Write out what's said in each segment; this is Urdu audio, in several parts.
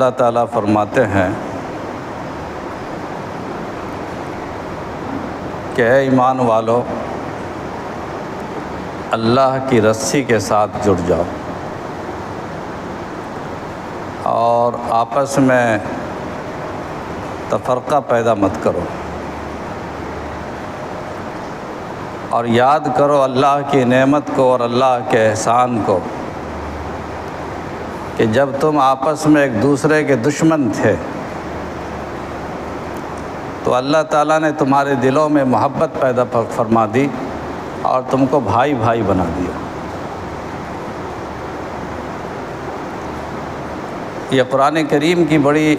اللہ تعالیٰ فرماتے ہیں کہ اے ایمان والو، اللہ کی رسی کے ساتھ جڑ جاؤ اور آپس میں تفرقہ پیدا مت کرو، اور یاد کرو اللہ کی نعمت کو اور اللہ کے احسان کو کہ جب تم آپس میں ایک دوسرے کے دشمن تھے تو اللہ تعالیٰ نے تمہارے دلوں میں محبت پیدا فرما دی اور تم کو بھائی بھائی بنا دیا۔ یہ قرآن کریم کی بڑی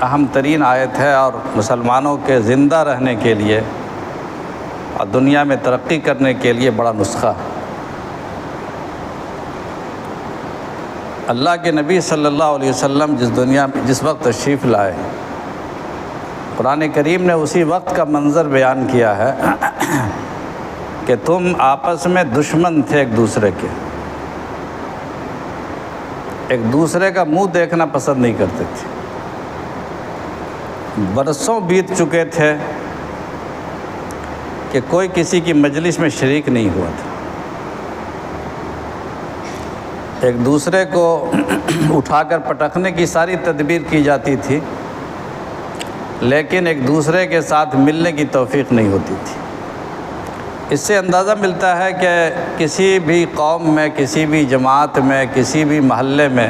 اہم ترین آیت ہے اور مسلمانوں کے زندہ رہنے کے لیے اور دنیا میں ترقی کرنے کے لیے بڑا نسخہ ہے۔ اللہ کے نبی صلی اللہ علیہ وسلم جس وقت تشریف لائے، قرآن کریم نے اسی وقت کا منظر بیان کیا ہے کہ تم آپس میں دشمن تھے ایک دوسرے کے، ایک دوسرے کا منہ دیکھنا پسند نہیں کرتے تھے، برسوں بیت چکے تھے کہ کوئی کسی کی مجلس میں شریک نہیں ہوا تھا، ایک دوسرے کو اٹھا کر پٹکنے کی ساری تدبیر کی جاتی تھی لیکن ایک دوسرے کے ساتھ ملنے کی توفیق نہیں ہوتی تھی۔ اس سے اندازہ ملتا ہے کہ کسی بھی قوم میں، کسی بھی جماعت میں، کسی بھی محلے میں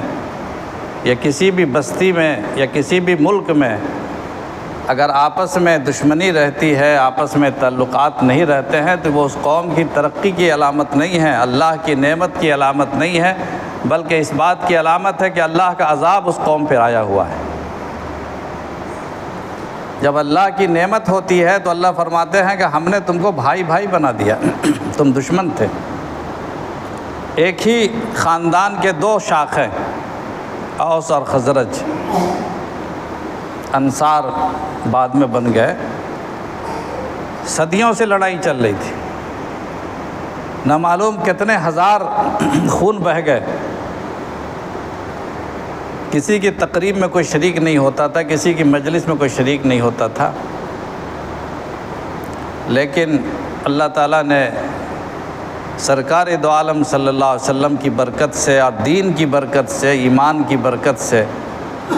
یا کسی بھی بستی میں یا کسی بھی ملک میں اگر آپس میں دشمنی رہتی ہے، آپس میں تعلقات نہیں رہتے ہیں تو وہ اس قوم کی ترقی کی علامت نہیں ہے، اللہ کی نعمت کی علامت نہیں ہے، بلکہ اس بات کی علامت ہے کہ اللہ کا عذاب اس قوم پر آیا ہوا ہے۔ جب اللہ کی نعمت ہوتی ہے تو اللہ فرماتے ہیں کہ ہم نے تم کو بھائی بھائی بنا دیا، تم دشمن تھے۔ ایک ہی خاندان کے دو شاخیں، اوس اور خزرج، انصار بعد میں بن گئے، صدیوں سے لڑائی چل رہی تھی، نہ معلوم کتنے ہزار خون بہہ گئے، کسی کی تقریب میں کوئی شریک نہیں ہوتا تھا، کسی کی مجلس میں کوئی شریک نہیں ہوتا تھا، لیکن اللہ تعالیٰ نے سرکار دو عالم صلی اللہ علیہ وسلم کی برکت سے اور دین کی برکت سے، ایمان کی برکت سے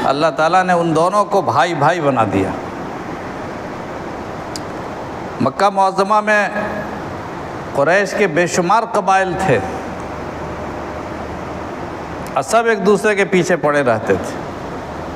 اللہ تعالیٰ نے ان دونوں کو بھائی بھائی بنا دیا۔ مکہ معظمہ میں قریش کے بے شمار قبائل تھے اور سب ایک دوسرے کے پیچھے پڑے رہتے تھے،